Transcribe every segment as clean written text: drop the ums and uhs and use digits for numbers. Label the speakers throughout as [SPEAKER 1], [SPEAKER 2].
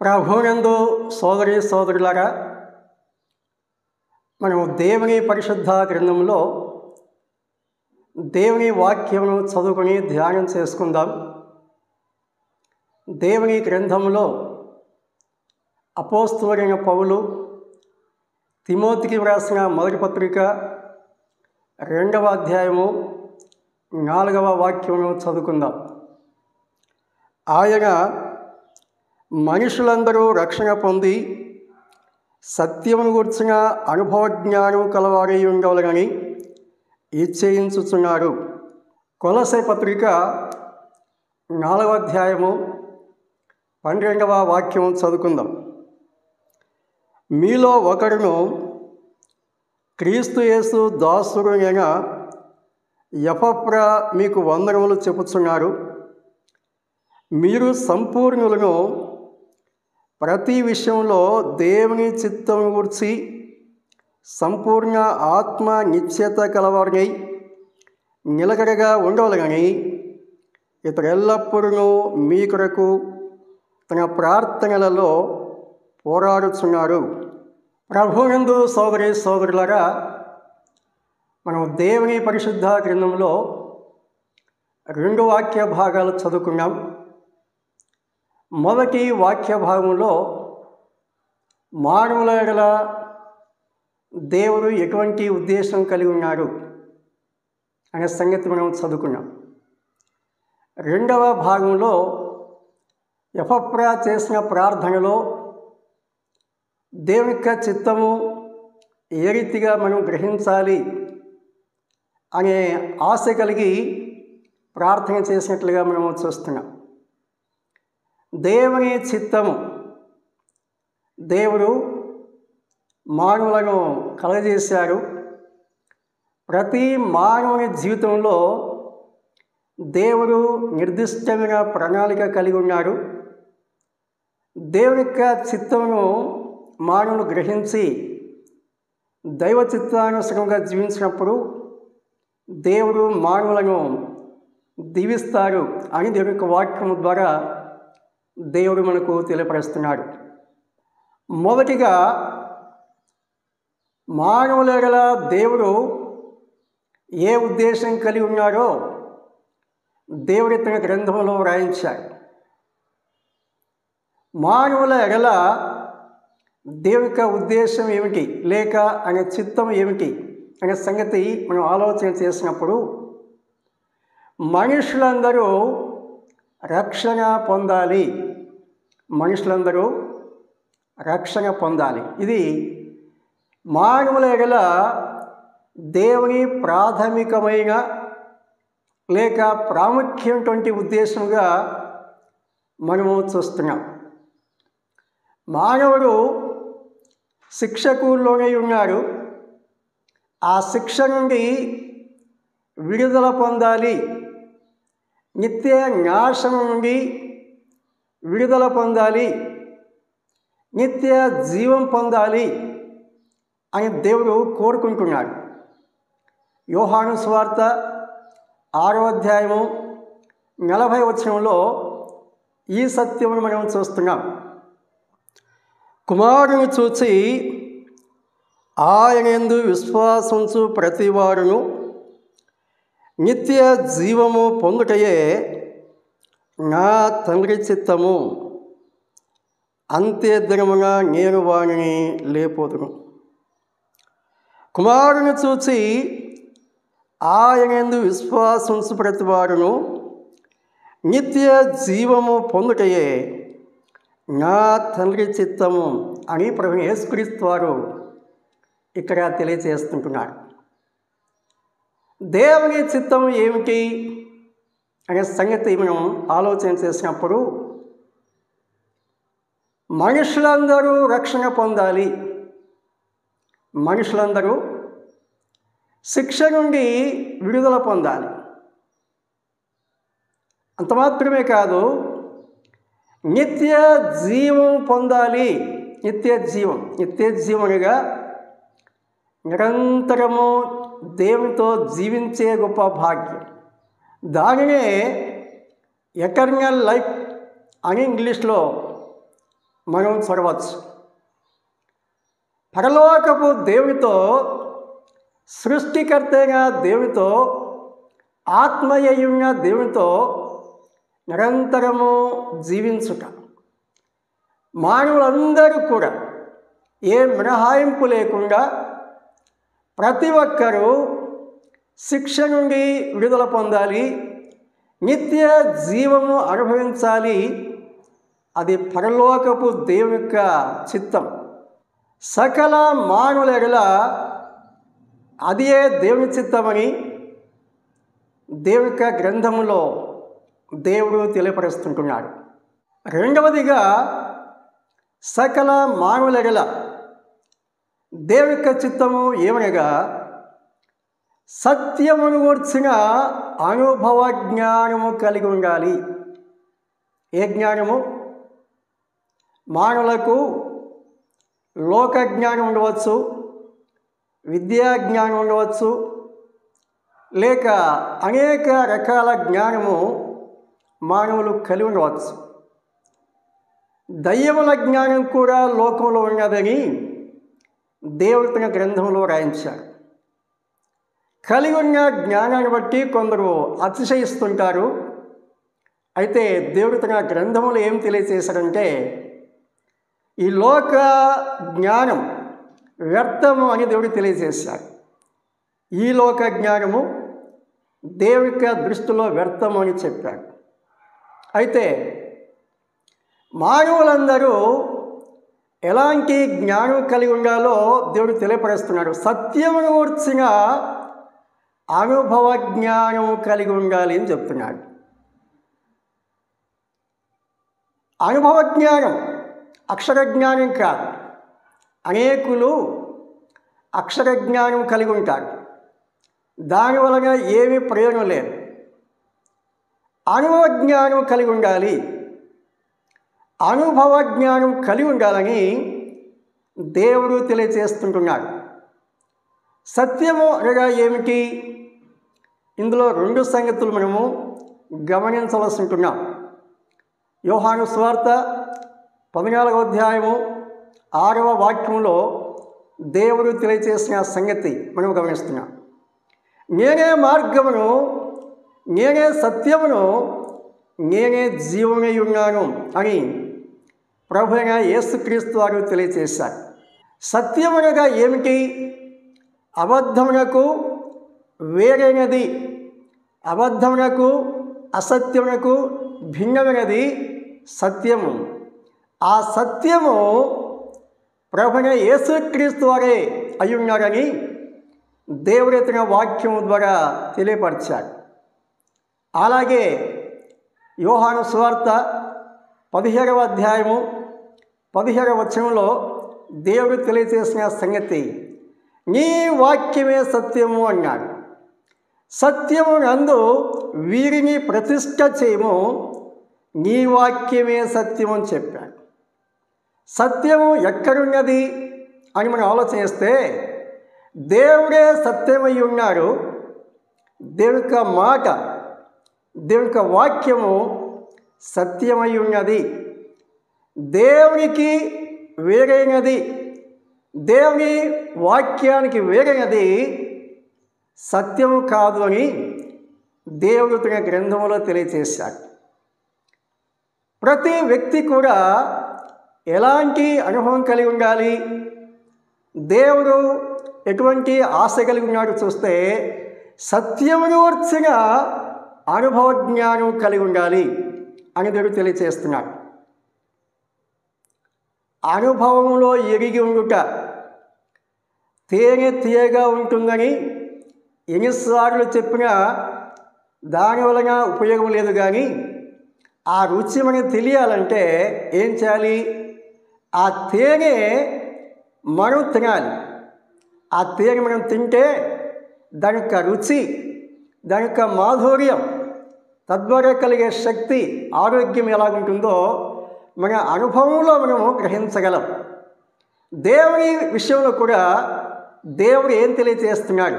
[SPEAKER 1] ప్రభువునందు సోదరి సోదరులారా, మనం దేవుని పరిశుద్ధ గ్రంథంలో దేవుని వాక్యమును చదువుకొని ధ్యానం చేసుకుందాం. దేవుని గ్రంథంలో అపోస్తలుడైన పౌలు తిమోతికి వ్రాసిన మొదటి పత్రిక 2వ అధ్యాయము 4వ వాక్యమును చదువుకుందాం. ఆయన మనుషులందరూ రక్షణ పొంది సత్యమును గూర్చిన అనుభవ జ్ఞానం కలవారై ఉండవలనని ఇచ్చేయించుచున్నారు. కొలస్సై పత్రిక 4వ అధ్యాయము 12వ వాక్యం చదువుకుందాం. మీలో ఒకరును క్రీస్తు యేసు దాసుడైన ఎపఫ్రా మీకు వందనములు చెప్పుచున్నారు. మీరు సంపూర్ణులను ప్రతి విషయంలో దేవుని చిత్తం గురించి సంపూర్ణ ఆత్మ నిశ్చయత కలవారిని నిలకడగా ఉండవలనని ఇతరెల్లప్పుడూ మీ కొరకు తన ప్రార్థనలలో పోరాడుచున్నారు. ప్రభువునందు సోదరి సోదరులారా, మనం దేవుని పరిశుద్ధ గ్రంథంలో 2 వాక్య భాగాలు చదువుకున్నాం. మొదటి వాక్య భాగంలో మానవుల ఎడల దేవుడు ఎటువంటి ఉద్దేశం కలిగి ఉన్నాడు అనే సంగతి మనం చదువుకున్నాం. 2వ భాగంలో ఎపఫ్రా చేసిన ప్రార్థనలో దేవుని యొక్క చిత్తము ఏ రీతిగా మనం గ్రహించాలి అనే ఆశ కలిగి ప్రార్థన చేసినట్లుగా మనము చూస్తున్నాం. దేవుని చిత్తము, దేవుడు మానవులను కలగజేశారు. ప్రతి మానవుని జీవితంలో దేవుడు నిర్దిష్టమైన ప్రణాళిక కలిగి ఉన్నాడు. దేవుని యొక్క చిత్తమును మానవులు గ్రహించి దైవ చిత్తానుసారంగా జీవించినప్పుడు దేవుడు మానవులను దీవిస్తారు అని దేవుని యొక్క వాక్యం ద్వారా దేవుడు మనకు తెలియపరుస్తున్నాడు. మొదటిగా మానవుల ఎడల దేవుడు ఏ ఉద్దేశం కలిగి ఉన్నారో దేవుడి తన గ్రంథంలో వ్రాయించాడు. మానవుల ఎడల దేవుని యొక్క ఉద్దేశం ఏమిటి, లేక అనే చిత్తం ఏమిటి అనే సంగతి మనం ఆలోచన చేసినప్పుడు మనుషులందరూ రక్షణ పొందాలి. మనుషులందరూ రక్షణ పొందాలి. ఇది మానవుల ఎడల దేవుని ప్రాథమికమైన లేక ప్రాముఖ్యమైనటువంటి ఉద్దేశంగా మనము చూస్తున్నాం. మానవుడు శిక్షకు లోనై ఉన్నాడు. ఆ శిక్ష నుండి విడుదల పొందాలి, నిత్య నాశనం నుండి విడుదల పొందాలి, నిత్య జీవం పొందాలి అని దేవుడు కోరుకుంటున్నాడు. యోహాను సువార్త 6వ అధ్యాయము 40వ వచనంలో ఈ సత్యమును మనం చూస్తున్నాం. కుమారుని చూచి ఆయనందు విశ్వాసంచు ప్రతివాడును నిత్య జీవము పొందుటయే నా తండ్రి చిత్తము, అంత్యదినమున నేను వానిని లేపోదును. కుమారుని చూచి ఆయనందు విశ్వాసంచు ప్రతివాడును నిత్య జీవము పొందుటయే నా తండ్రి చిత్తము అని ప్రభువు యేసుక్రీస్తు వారు ఇక్కడ తెలియజేస్తుంటున్నారు. దేవుని చిత్తం ఏమిటి అనే సంగతి మనం ఆలోచన చేసినప్పుడు మనుషులందరూ రక్షణ పొందాలి, మనుషులందరూ శిక్ష నుండి విడుదల పొందాలి. అంత మాత్రమే కాదు, నిత్య జీవం పొందాలి. నిత్య జీవముగా నిరంతరము దేవునితో జీవించే గొప్ప భాగ్యం. దానినే ఎటర్నల్ లైఫ్ అని ఇంగ్లీష్లో మనం చూడవచ్చు. పరలోకపు దేవునితో, సృష్టికర్తైన దేవునితో, ఆత్మయ్యున్న దేవునితో నిరంతరము జీవించుట. మానవులందరూ కూడా ఏ మినహాయింపు లేకుండా ప్రతి ఒక్కరూ శిక్ష నుండి విడుదల పొందాలి, నిత్య జీవము అనుభవించాలి. అది పరలోకపు దేవుని యొక్క చిత్తం. సకల మానవుల ఎడల అదే దేవుని చిత్తమని దేవుని యొక్క గ్రంథములో దేవుడు తెలియపరుస్తుంటున్నాడు. రెండవదిగా, సకల మానవుల ఎడల దేవుని యొక్క చిత్తము ఏమనగా సత్యమును గూర్చిన అనుభవ జ్ఞానము కలిగి ఉండాలి. ఏ జ్ఞానము? మానవులకు లోక జ్ఞానం ఉండవచ్చు, విద్యా జ్ఞానం ఉండవచ్చు, లేక అనేక రకాల జ్ఞానము మానవులు కలిగి ఉండవచ్చు. దయ్యముల జ్ఞానం కూడా లోకంలో ఉన్నదని దేవుడు తన గ్రంథంలో రాయించాడు. కలిగి ఉన్న జ్ఞానాన్ని బట్టి కొందరు అతిశయిస్తుంటారు. అయితే దేవుడు తన గ్రంథంలో ఏం తెలియజేశాడంటే, ఈ లోక జ్ఞానం వ్యర్థము అని దేవుడు తెలియజేశాడు. ఈ లోక జ్ఞానము దేవుని యొక్క దృష్టిలో వ్యర్థము అని చెప్పాడు. అయితే మానవులందరూ ఎలాంటి జ్ఞానం కలిగి ఉండాలో దేవుడు తెలియపరుస్తున్నాడు. సత్యమును గూర్చిన అనుభవ జ్ఞానం కలిగి ఉండాలి అని చెప్తున్నాడు. అనుభవ జ్ఞానం అక్షర జ్ఞానం కాదు. అనేకులు అక్షర జ్ఞానం కలిగి ఉంటారు, దానివలన ఏమీ ప్రయోజనం లేదు. అనుభవ జ్ఞానం కలిగి ఉండాలి. అనుభవ జ్ఞానం కలిగి ఉండాలని దేవుడు తెలియజేస్తుంటున్నాడు. సత్యము అనగా ఏమిటి? ఇందులో రెండు సంగతులు మనము గమనించవలసి ఉంటున్నాం. యోహాను సువార్త 14వ అధ్యాయము 6వ వాక్యంలో దేవుడు తెలియజేసిన సంగతి మనం గమనిస్తున్నాం. నేనే మార్గమును, నేనే సత్యమును, నేనే జీవమై ఉన్నాను అని ప్రభువైన యేసుక్రీస్తు వారు తెలియజేశారు. సత్యమనగా ఏమిటి? అబద్ధమునకు వేరైనది, అబద్ధమునకు అసత్యమునకు భిన్నమైనది సత్యము. ఆ సత్యము ప్రభువైన యేసుక్రీస్తు వారే అయ్యున్నారని దేవుడు తన వాక్యము ద్వారా తెలియపరిచాడు. అలాగే యోహాను సువార్త 17వ అధ్యాయము 17వ వచనంలో దేవుడు తెలియజేసిన సంగతి, నీ వాక్యమే సత్యము అన్నాడు. సత్యము నందు వీరిని ప్రతిష్ఠ చేయము, నీ వాక్యమే సత్యము అని చెప్పాడు. సత్యము ఎక్కడున్నది అని మనం ఆలోచిస్తే, దేవుడే సత్యమై ఉన్నాడు. దేవుని యొక్క మాట, దేవుని యొక్క వాక్యము సత్యమై ఉన్నది. దేవునికి వేరైనది, దేవుని వాక్యానికి వేరైనది సత్యము కాదు అని దేవుడు తన గ్రంథంలో తెలియజేశాడు. ప్రతి వ్యక్తి కూడా ఎలాంటి అనుభవం కలిగి ఉండాలి, దేవుడు ఎటువంటి ఆశ కలిగి ఉన్నాడు చూస్తే, సత్యమును వచ్చిన అనుభవ జ్ఞానం కలిగి ఉండాలి అని దేవుడు తెలియజేస్తున్నాడు. అనుభవంలో ఎరిగి ఉండుట తేనె తీయగా ఉంటుందని ఎన్నిసార్లు చెప్పినా దాని వలన ఉపయోగం లేదు. కానీ ఆ రుచి మనకు తెలియాలంటే ఏం చేయాలి? ఆ తేనె మనం తినాలి. ఆ తేనె మనం తింటే దాని యొక్క రుచి, దాని యొక్క మాధుర్యం, తద్వారా కలిగే శక్తి, ఆరోగ్యం ఎలాగుంటుందో మన అనుభవంలో మనము గ్రహించగలం. దేవుని విషయంలో కూడా దేవుడు ఏం తెలియజేస్తున్నాడు?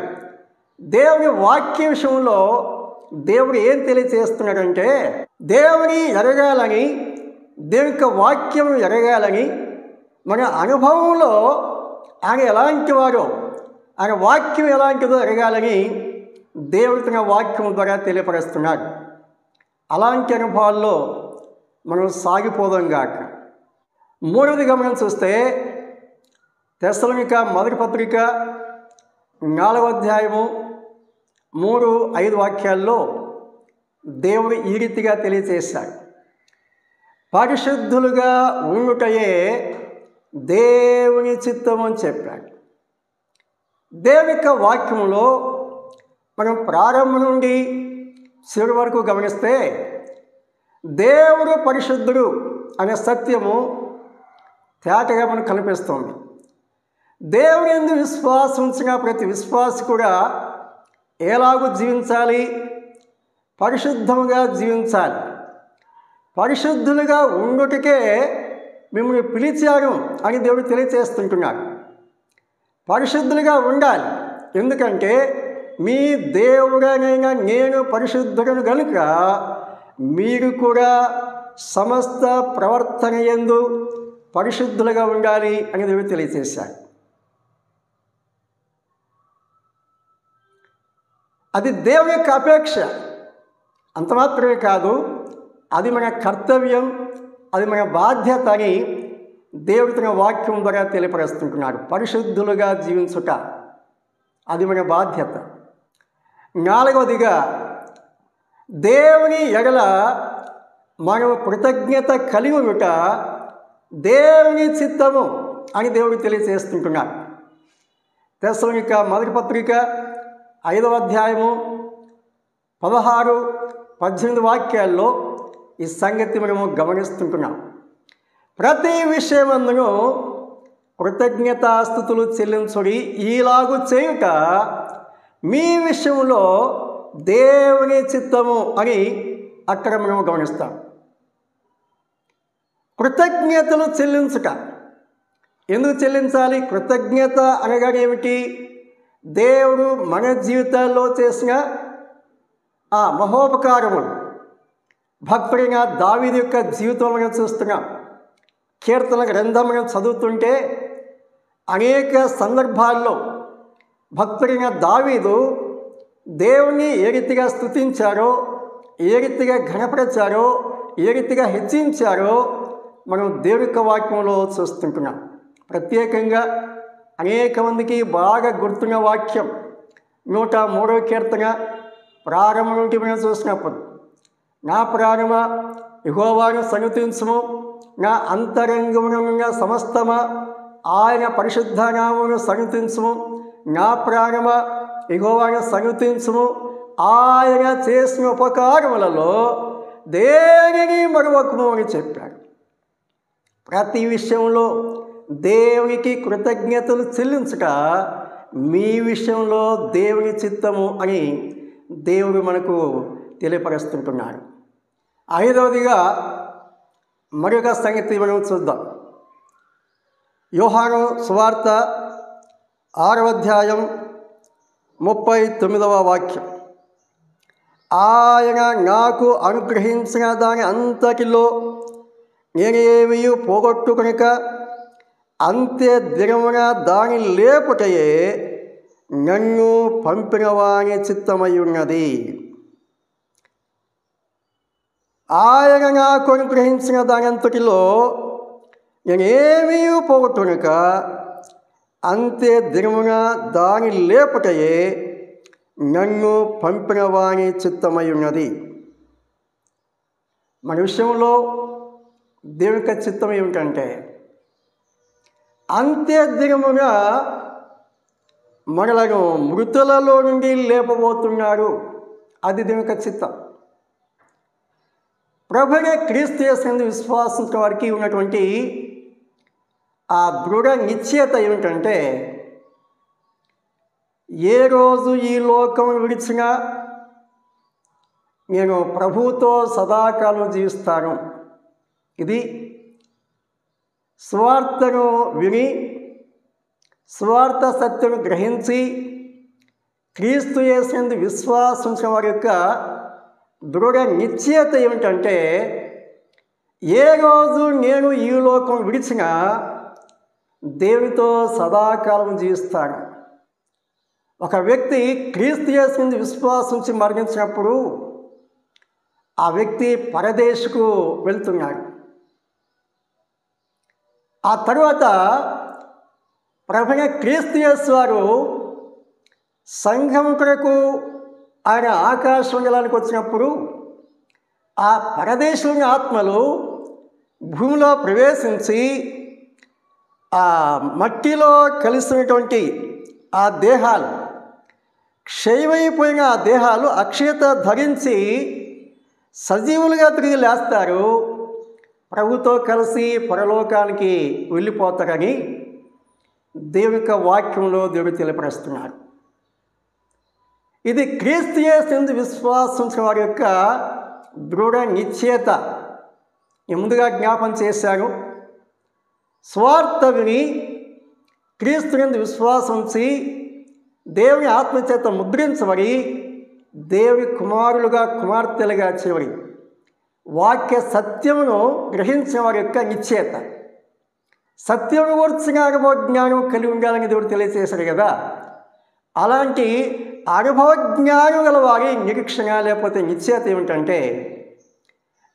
[SPEAKER 1] దేవుని వాక్య విషయంలో దేవుడు ఏం తెలియజేస్తున్నాడంటే, దేవుని ఎరగాలని, దేవుని యొక్క వాక్యం ఎరగాలని, మన అనుభవంలో ఆయన ఎలాంటి వారో, ఆయన వాక్యం ఎలాంటిదో ఎరగాలని దేవుడు తన వాక్యం ద్వారా తెలియపరుస్తున్నాడు. అలాంటి అనుభవాల్లో మనం సాగిపోదాం గాక. మూడవదిగా మనం చూస్తే తెస్సలోనిక మొదటి పత్రిక 4వ అధ్యాయము 3-5 వాక్యాల్లో దేవుడు ఈ రీతిగా తెలియజేశాడు. పరిశుద్ధులుగా ఉండుటయే దేవుని చిత్తము అని చెప్పాడు. దేవుని యొక్క వాక్యంలో మనం ప్రారంభం నుండి చివరి వరకు గమనిస్తే దేవుడు పరిశుద్ధుడు అనే సత్యము తేటగా మనకు కనిపిస్తుంది. దేవుని యందు విశ్వాసం ఉంచిన ప్రతి విశ్వాసి కూడా ఎలాగూ జీవించాలి, పరిశుద్ధముగా జీవించాలి. పరిశుద్ధులుగా ఉండుటకే మిమ్మల్ని పిలిచారు అని దేవుడు తెలియచేస్తుంటున్నాడు. పరిశుద్ధులుగా ఉండాలి. ఎందుకంటే మీ దేవుడనైనా నేను పరిశుద్ధుడను గనుక మీరు కూడా సమస్త ప్రవర్తన యందు పరిశుద్ధులుగా ఉండాలి అని దేవుడు తెలియచేశాడు. అది దేవుని యొక్క అపేక్ష. అంత మాత్రమే కాదు, అది మన కర్తవ్యం, అది మన బాధ్యత అని దేవుడు తన వాక్యం ద్వారా తెలియపరుస్తుంటున్నాడు. పరిశుద్ధులుగా జీవించుట అది మన బాధ్యత. 4వదిగా దేవుని ఎడల మనం కృతజ్ఞత కలిగి ఉండుట దేవుని చిత్తము అని దేవుడు తెలియజేస్తుంటున్నాడు. తెస్సలోనిక మొదటి పత్రిక 5వ అధ్యాయము 16-18 వాక్యాల్లో ఈ సంగతి మనము గమనిస్తుంటున్నాం. ప్రతి విషయమందును కృతజ్ఞతాస్తుతులు చెల్లించుడి, ఈలాగు చేయుట మీ విషయంలో దేవుని చిత్తము అని అక్కడ మనం గమనిస్తాం. కృతజ్ఞతలు చెల్లించుట. ఎందుకు చెల్లించాలి? కృతజ్ఞత అనగా ఏమిటి? దేవుడు మన జీవితాల్లో చేసిన ఆ మహోపకారములు. భక్తుడైన దావీదు యొక్క జీవితం మనం చూస్తున్నాం. కీర్తన గ్రంథం మనం చదువుతుంటే అనేక సందర్భాల్లో భక్తుడైన దావీదు దేవుణ్ణి ఏ రీతిగా స్తుతించారో, ఏ రీతిగా ఘనపరిచారో, ఏ రీతిగా హెచ్చించారో మనం దేవుని యొక్క వాక్యంలో చూస్తుంటున్నాం. ప్రత్యేకంగా అనేక మందికి బాగా గుర్తున్న వాక్యం 103వ కీర్తన ప్రారంభం నుండి మనం చూసినప్పుడు, నా ప్రాణమా యెహోవాను సన్నుతించుము, నా అంతరంగమున సమస్తమా ఆయన పరిశుద్ధ నామమును సన్నుతించుము, నా ప్రాణమా యెహోవాను సన్నుతించుము, ఆయన చేసిన ఉపకారములలో దేనిని మరువకుము అని చెప్పాడు. ప్రతి విషయంలో దేవునికి కృతజ్ఞతలు చెల్లించుట మీ విషయంలో దేవుని చిత్తము అని దేవుడు మనకు తెలియపరుస్తుంటున్నాడు. 5వదిగా మరొక సంగతి మనం చూద్దాం. యోహాను సువార్త 6వ అధ్యాయం 39వ వాక్యం, ఆయన నాకు అనుగ్రహించిన దాని అంతటిలో నేనేమీ పోగొట్టుకొనక అంత్య దినమున దాని లేపుటయే నన్ను పంపిన వాని చిత్తమై ఉన్నది. ఆయన నాకు అనుగ్రహించిన దాని అంతటిలో నేనేమీ పోగొట్టుకొనక అంత్య దినమున దాని లేపుటయే నన్ను పంపిన వాని చిత్తమై ఉన్నది. మన విషయంలో దేవుని యొక్క చిత్తం ఏమిటంటే అంత్య దినమున మనలను మృతులలో నుండి లేపబోతున్నాడు. అది దేవుని యొక్క చిత్తం. ప్రభువైన క్రీస్తు యేసునందు విశ్వాసించిన వారికి ఉన్నటువంటి ఆ దృఢ నిశ్చయత ఏమిటంటే, ఏ రోజు ఈ లోకం విడిచినా నేను ప్రభువుతో సదాకాలం జీవిస్తాను. ఇది స్వార్థను విని, స్వార్థ సత్యను గ్రహించి క్రీస్తు యేసునందు విశ్వాసించిన వారి యొక్క దృఢ నిశ్చయత ఏమిటంటే, ఏ రోజు నేను ఈ లోకం విడిచినా దేవునితో సదాకాలం జీవిస్తాను. ఒక వ్యక్తి క్రీస్తు యేసు యందు విశ్వాసం ఉంచి మరణించినప్పుడు ఆ వ్యక్తి పరదేశకు వెళ్తున్నాడు. ఆ తరువాత ప్రభువైన క్రీస్తు యేసు వారు సంఘం కొరకు ఆయన ఆకాశమండలానికి వచ్చినప్పుడు ఆ పరదేశంలోని ఆత్మలు భూమిలో ప్రవేశించి ఆ మట్టిలో కలిసినటువంటి ఆ దేహాలు, క్షయమైపోయిన ఆ దేహాలు అక్షయత ధరించి సజీవులుగా తిరిగి లేస్తారు, ప్రభుతో కలిసి పరలోకానికి వెళ్ళిపోతారని దేవుని యొక్క వాక్యంలో దేవుడు తెలియపరుస్తున్నాడు. ఇది క్రీస్తు యేసు యందు విశ్వాసించిన వారి యొక్క దృఢ నిశ్చయత. ముందుగా జ్ఞాపం చేశాను. స్వార్థ విని క్రీస్తు యందు విశ్వాసం ఉంచి దేవుని ఆత్మచేత ముద్రించబడి దేవుని కుమారులుగా కుమార్తెలుగా చివరి వాక్య సత్యమును గ్రహించిన వారి యొక్క నిశ్చయత. సత్యమును గురించిన అనుభవ జ్ఞానం కలిగి ఉండాలని దేవుడు తెలియజేశాడు కదా. అలాంటి అనుభవ జ్ఞానం గల వారి నిరీక్షణ లేకపోతే నిశ్చయత ఏమిటంటే,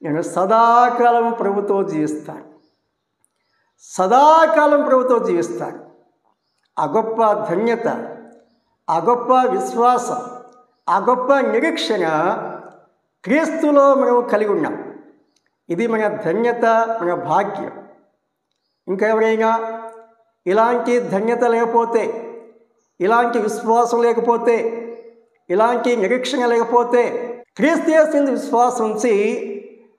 [SPEAKER 1] నేను సదాకాలం ప్రభుతో జీవిస్తాను, సదాకాలం ప్రభుతో జీవిస్తాను. ఆ గొప్ప ధన్యత, ఆ గొప్ప విశ్వాసం, ఆ గొప్ప నిరీక్షణ క్రీస్తులో మనం కలిగి ఉన్నాం. ఇది మన ధన్యత, మన భాగ్యం. ఇంకా ఎవరైనా ఇలాంటి ధన్యత లేకపోతే, ఇలాంటి విశ్వాసం లేకపోతే, ఇలాంటి నిరీక్షణ లేకపోతే, క్రీస్తు యేసు యందు విశ్వాసం ఉంచి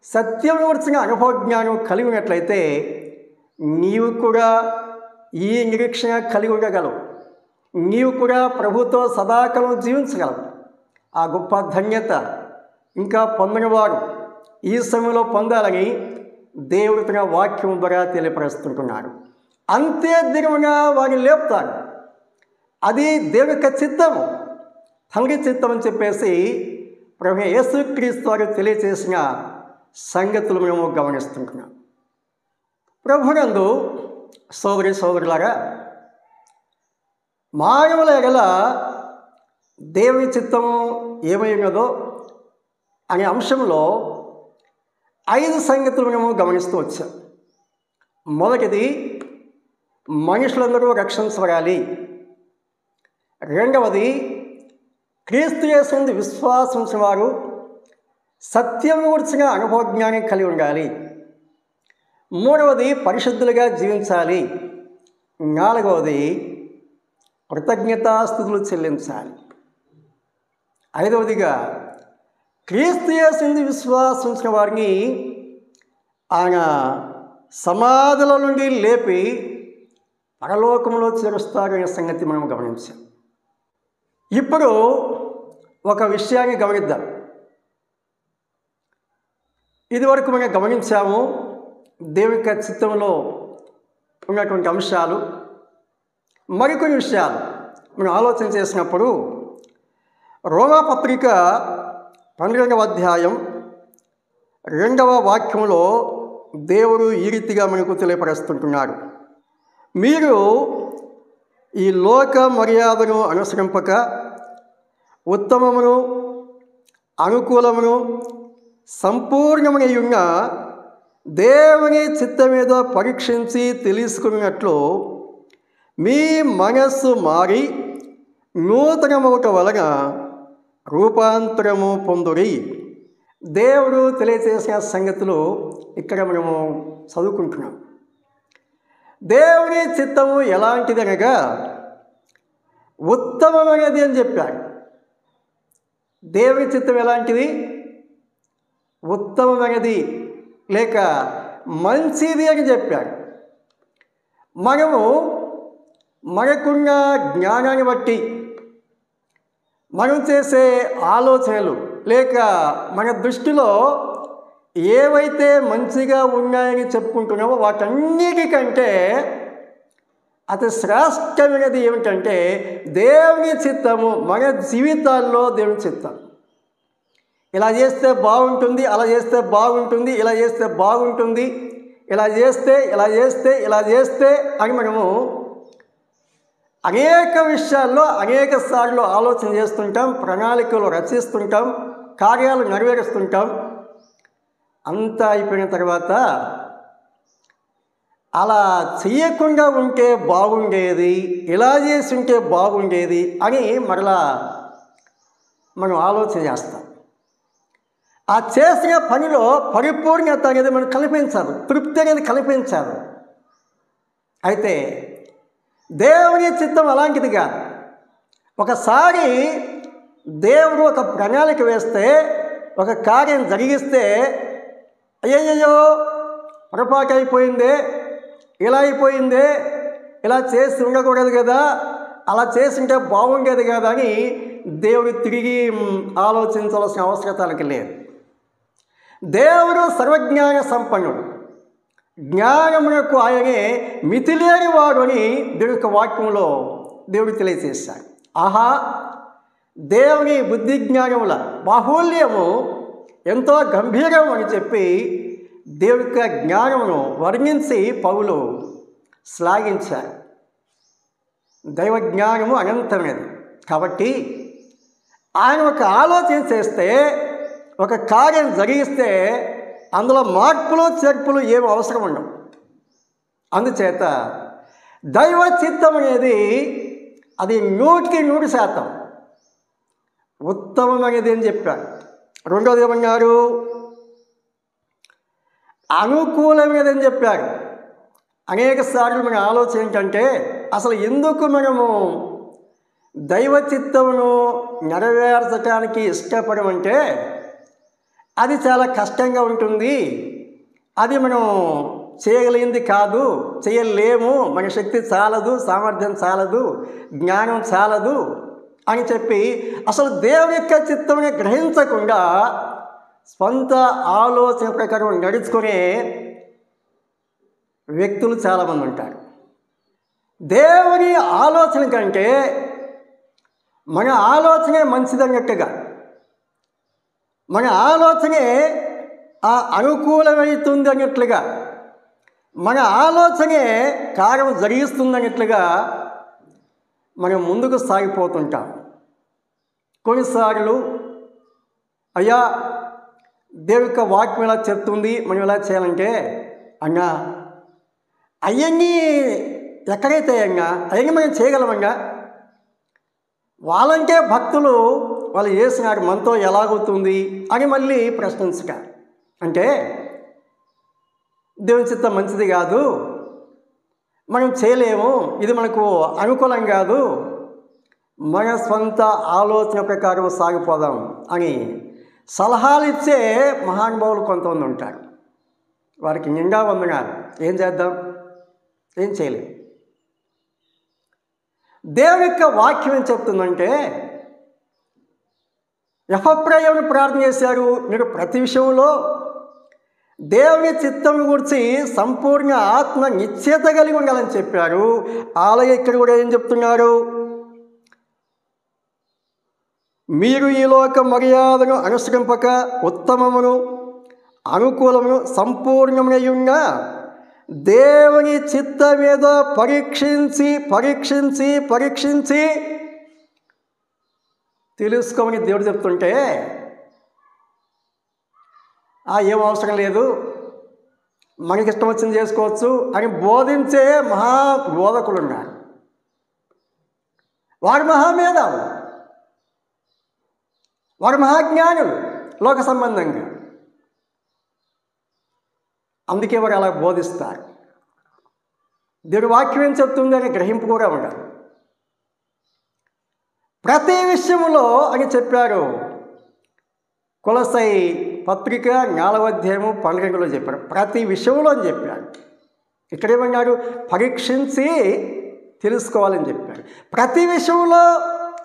[SPEAKER 1] సత్యం గురించిన అనుభవ జ్ఞానం కలిగి ఉన్నట్లయితే నీవు కూడా ఈ నిరీక్షణ కలిగి ఉండగలవు. నీవు కూడా ప్రభుతో సదాకాలం జీవించగలవు. ఆ గొప్ప ధన్యత ఇంకా పొందినవారు ఈ సమయంలో పొందాలని దేవుడు తన వాక్యం ద్వారా తెలియపరుస్తుంటున్నాడు. అంతే దినముగా వారిని లేపుతాడు. అది దేవుని యొక్క చిత్తము, తండ్రి చిత్తం అని చెప్పేసి ప్రభువైన యేసుక్రీస్తు వారు తెలియచేసిన సంగతులు మేము గమనిస్తుంటున్నాం. ప్రభునందు సోదరి సోదరులారా, మానవుల ఎడల దేవుని చిత్తము ఏమై ఉన్నదో అనే అంశంలో 5 సంగతులు మేము గమనిస్తూ వచ్చాం. మొదటిది, మనుషులందరూ రక్షించబడాలి. రెండవది, క్రీస్తు యేసు యందు విశ్వాసం ఉంచిన వారు సత్యం గురించిన అనుభవ జ్ఞానం కలిగి ఉండాలి. మూడవది, పరిశుద్ధులుగా జీవించాలి. నాలుగవది, కృతజ్ఞతాస్తుతులు చెల్లించాలి. ఐదవదిగా, క్రీస్తు యేసు యందు విశ్వాసం ఉంచిన వారిని ఆయన సమాధుల నుండి లేపి పరలోకంలో చేరుస్తారు అనే సంగతి మనం గమనించాం. ఇప్పుడు ఒక విషయాన్ని గమనిద్దాం. ఇదివరకు మనం గమనించాము దేవుని యొక్క చిత్తంలో ఉన్నటువంటి అంశాలు. మరికొన్ని విషయాలు మనం ఆలోచన చేసినప్పుడు రోమాపత్రిక 12వ అధ్యాయం 2వ వాక్యంలో దేవుడు ఈ రీతిగా మనకు తెలియపరుస్తుంటున్నాడు. మీరు ఈ లోక మర్యాదను అనుసరింపక ఉత్తమమును అనుకూలమును సంపూర్ణమై ఉన్న దేవుని చిత్తమేదో పరీక్షించి తెలుసుకున్నట్లు మీ మనస్సు మారి నూతనమవుట వలన రూపాంతరము పొందుడి. దేవుడు తెలియజేసిన సంగతులు ఇక్కడ మనము చదువుకుంటున్నాం. దేవుని చిత్తము ఎలాంటిదనగా ఉత్తమమైనది అని చెప్పాడు. దేవుని చిత్తం ఎలాంటిది? ఉత్తమమైనది లేక మంచిది అని చెప్పాడు. మనము మనకున్న జ్ఞానాన్ని బట్టి, మనం చేసే ఆలోచనలు లేక మన దృష్టిలో ఏవైతే మంచిగా ఉన్నాయని చెప్పుకుంటున్నామో వాటన్నిటికంటే అతి శ్రేష్టమైనది ఏమిటంటే దేవుని చిత్తము. మన జీవితాల్లో దేవుని చిత్తం. ఇలా చేస్తే బాగుంటుంది, అలా చేస్తే బాగుంటుంది, ఇలా చేస్తే బాగుంటుంది, ఇలా చేస్తే అని మనము అనేక విషయాల్లో అనేక సార్లు ఆలోచన చేస్తుంటాం, ప్రణాళికలు రచిస్తుంటాం, కార్యాలు నెరవేరుస్తుంటాం. అంతా అయిపోయిన తర్వాత అలా చెయ్యకుండా ఉంటే బాగుండేది, ఇలా చేసి ఉంటే బాగుండేది అని మరలా మనం ఆలోచన చేస్తాం. ఆ చేసిన పనిలో పరిపూర్ణత అనేది మనం కల్పించాలి, తృప్తి అనేది కల్పించాలి. అయితే దేవుని చిత్తం అలాంటిది కాదు. ఒకసారి దేవుడు ఒక ప్రణాళిక వేస్తే, ఒక కార్యం జరిగిస్తే, అయ్యయ్యో పొరపాటు అయిపోయిందే, ఇలా అయిపోయిందే, ఇలా చేసి ఉండకూడదు కదా, అలా చేసింటే బాగుండేది కదా అని దేవుడు తిరిగి ఆలోచించవలసిన అవసరతలకు లేదు. దేవుడు సర్వజ్ఞాన సంపన్నుడు, జ్ఞానమునకు ఆయనే మితిలేని వాడు అని దేవుని యొక్క వాక్యంలో దేవుడు తెలియజేశాడు. ఆహా, దేవుని బుద్ధి జ్ఞానముల బాహుల్యము ఎంతో గంభీరం అని చెప్పి దేవుని యొక్క జ్ఞానమును వర్ణించి పౌలు శ్లాఘించారు. దైవ జ్ఞానము అనంతమైనది. కాబట్టి ఆయన ఒక ఆలోచన చేస్తే, ఒక కార్యం జరిగిస్తే అందులో మార్పులు చేర్పులు ఏమి అవసరం ఉండవు. అందుచేత దైవ చిత్తం అనేది అది 100% ఉత్తమమైనది అని చెప్పారు. రెండోది ఏమన్నారు? అనుకూలమైనదని చెప్పారు. అనేక సార్లు మన ఆలోచన ఏంటంటే, అసలు ఎందుకు మనము దైవ చిత్తమును నెరవేర్చడానికి ఇష్టపడమంటే అది చాలా కష్టంగా ఉంటుంది, అది మనం చేయగలిగింది కాదు, చేయలేము, మన శక్తి చాలదు, సామర్థ్యం చాలదు, జ్ఞానం చాలదు అని చెప్పి అసలు దేవుని యొక్క చిత్తముని గ్రహించకుండా స్వంత ఆలోచన ప్రకారం నడుచుకునే వ్యక్తులు చాలామంది ఉంటారు. దేవుని ఆలోచన కంటే మన ఆలోచనే మంచిదన్నట్టుగా, మన ఆలోచనే అనుకూలమవుతుంది అన్నట్లుగా, మన ఆలోచనే కార్యం జరిగిస్తుందన్నట్లుగా మనం ముందుకు సాగిపోతుంటాం. కొన్నిసార్లు అయ్యా దేవుని యొక్క వాక్యం ఎలా చెప్తుంది, మనం ఎలా చేయాలంటే, అన్నా అవన్నీ ఎక్కడైతే అన్నా అవన్నీ మనం చేయగలమన్నా, వాళ్ళంటే భక్తులు వాళ్ళు చేసినారు, మనతో ఎలాగవుతుంది అని మళ్ళీ ప్రశ్నించక, అంటే దేవుని చిత్తం మంచిది కాదు, మనం చేయలేము, ఇది మనకు అనుకూలం కాదు, మన స్వంత ఆలోచన ప్రకారం సాగిపోదాం అని సలహాలు ఇచ్చే మహానుభావులు కొంతమంది ఉంటారు. వారికి నిండా వందనాలు. ఏం చేద్దాం? ఏం చేయలేం. దేవుని యొక్క వాక్యం ఏం చెప్తుందంటే, యెహోవాను ప్రార్థన చేశారు, మీరు ప్రతి విషయంలో దేవుని చిత్తం గురించి సంపూర్ణ ఆత్మ నిశ్చయత కలిగి ఉండాలని చెప్పారు. అలాగే ఇక్కడ కూడా ఏం చెప్తున్నారు? మీరు ఈ లోక మర్యాదను అనుసరింపక ఉత్తమమును అనుకూలమును సంపూర్ణమునయున్న దేవుని చిత్తం మీద పరీక్షించి తెలుసుకోమని దేవుడు చెప్తుంటే, ఏం అవసరం లేదు, మనకి ఇష్టం వచ్చింది చేసుకోవచ్చు అని బోధించే మహాబోధకులు ఉన్నారు. వారు మహామేధావులు, వారు మహాజ్ఞానులు లోక సంబంధంగా. అందుకే వారు అలా బోధిస్తారు. దేవుడి వాక్యం ఏం చెప్తుంది అని గ్రహింపు కూడా ఉండాలి. ప్రతి విషయంలో అని చెప్పారు. కొలసై పత్రిక 4వ అధ్యాయము 12లో చెప్పారు, ప్రతి విషయంలో అని చెప్పారు. ఇక్కడేమన్నారు? పరీక్షించి తెలుసుకోవాలని చెప్పారు. ప్రతి విషయంలో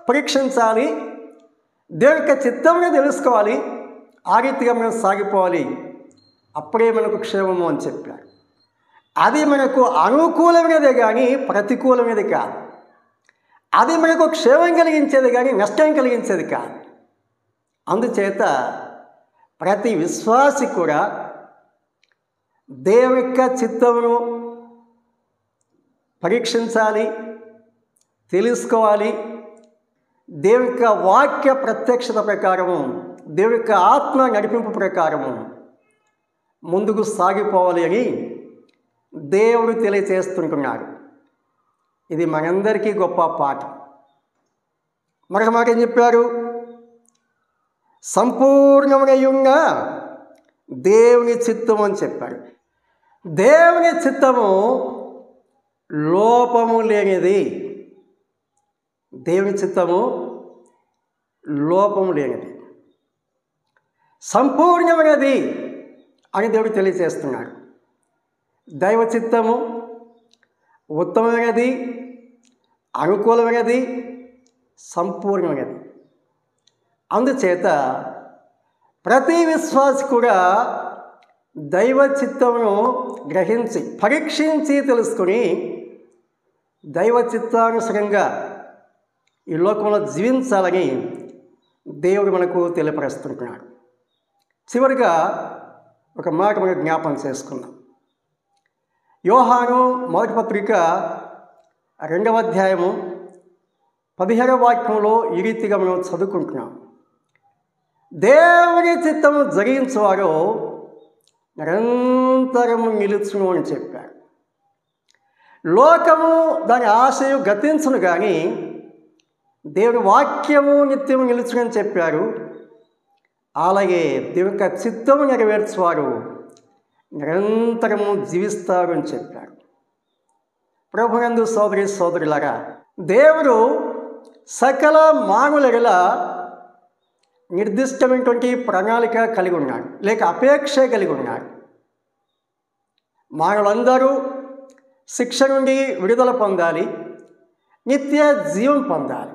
[SPEAKER 1] పరీక్షించాలి, దేవుని యొక్క చిత్తంగా తెలుసుకోవాలి, ఆ రీతిగా మనం సాగిపోవాలి, అప్పుడే మనకు క్షేమము అని చెప్పారు. అది మనకు అనుకూలమైనదే కానీ ప్రతికూలమైనది కాదు. అది మనకు క్షేమం కలిగించేది కానీ నష్టం కలిగించేది కాదు. అందుచేత ప్రతి విశ్వాసి కూడా దేవుని యొక్క చిత్తమును పరీక్షించాలి, తెలుసుకోవాలి. దేవుని యొక్క వాక్య ప్రత్యక్షత ప్రకారము, దేవుని యొక్క ఆత్మ నడిపింపు ప్రకారము ముందుకు సాగిపోవాలి అని దేవుడు తెలియచేస్తుంటున్నాడు. ఇది మనందరికీ గొప్ప పాఠం. మరొక మాట ఏం చెప్పారు? సంపూర్ణమైన దేవుని చిత్తము అని చెప్పారు. దేవుని చిత్తము లోపము లేనిది. దేవుని చిత్తము లోపము లేనిది, సంపూర్ణమైనది అని దేవుడు తెలియజేస్తున్నాడు. దైవ చిత్తము ఉత్తమమైనది, అనుకూలమైనది, సంపూర్ణమైనది. అందుచేత ప్రతి విశ్వాసి కూడా దైవ చిత్తమును గ్రహించి, పరీక్షించి తెలుసుకొని దైవ చిత్తానుసారంగా ఈ లోకంలో జీవించాలని దేవుడు మనకు తెలియపరుస్తున్నాడు. చివరిగా ఒక మాట మనం జ్ఞాపకం చేసుకుందాం. యోహాను మొదటి పత్రిక 2వ అధ్యాయము 17వ వాక్యంలో ఈ రీతిగా మనం చదువుకుంటున్నాం. దేవుని చిత్తము జరిగించేవారు నిరంతరము నిలుచును అని చెప్పారు. లోకము దాని ఆశయు గతించును కానీ దేవుని వాక్యము నిత్యము నిలుచునని చెప్పారు. అలాగే దేవుని యొక్క చిత్తము నెరవేర్చువారు నిరంతరము జీవిస్తారు అని చెప్పారు. ప్రభునందు సోదరి సోదరులారా, దేవుడు సకల మానవుల నిర్దిష్టమైనటువంటి ప్రణాళిక కలిగి ఉన్నాడు, లేక అపేక్ష కలిగి ఉన్నాడు. మానవులందరూ శిక్ష నుండి విడుదల పొందాలి, నిత్య జీవం పొందాలి.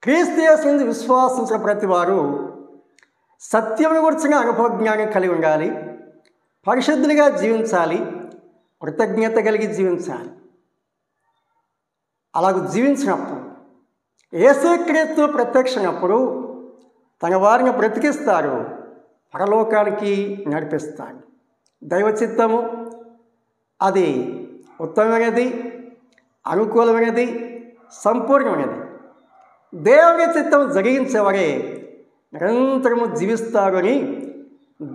[SPEAKER 1] క్రీస్తు యేసునందు విశ్వాసించిన ప్రతి వారు సత్యమును గురించిన అనుభవ జ్ఞానం కలిగి ఉండాలి, పరిశుద్ధులుగా జీవించాలి, కృతజ్ఞత కలిగి జీవించాలి. అలాగ జీవించినప్పుడు యేసుక్రీస్తు ప్రత్యక్షమైనప్పుడు తన వారిని బ్రతికిస్తారు, పరలోకానికి నడిపిస్తాడు. దైవ చిత్తము అది ఉత్తమమైనది, అనుకూలమైనది, సంపూర్ణమైనది. దేవుని చిత్తం జరిగించేవారే నిరంతరము జీవిస్తారు అని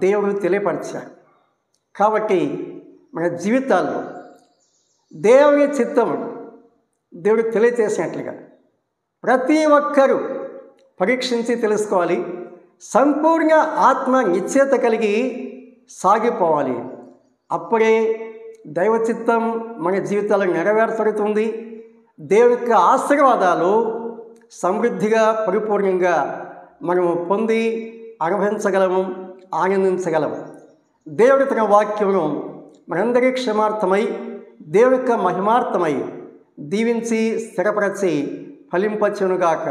[SPEAKER 1] దేవుడు తెలియపరిచాడు. కాబట్టి మన జీవితాల్లో దేవుని చిత్తము దేవుడు తెలియచేసినట్లుగా ప్రతి ఒక్కరూ పరీక్షించి తెలుసుకోవాలి, సంపూర్ణ ఆత్మ నిశ్చయత కలిగి సాగిపోవాలి. అప్పుడే దైవ చిత్తం మన జీవితాల్లో నెరవేర్చబడుతుంది. దేవుని యొక్క ఆశీర్వాదాలు సమృద్ధిగా పరిపూర్ణంగా మనము పొంది అనుభవించగలము, ఆనందించగలము. దేవుడి తన వాక్యమును మనందరి క్షమార్థమై, దేవుని యొక్క మహిమార్థమై దీవించి స్థిరపరచి ఫలింపచ్చునుగాక.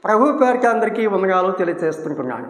[SPEAKER 1] ప్రభు పేరిట అందరికీ వందనాలు తెలియజేస్తుంటున్నాను.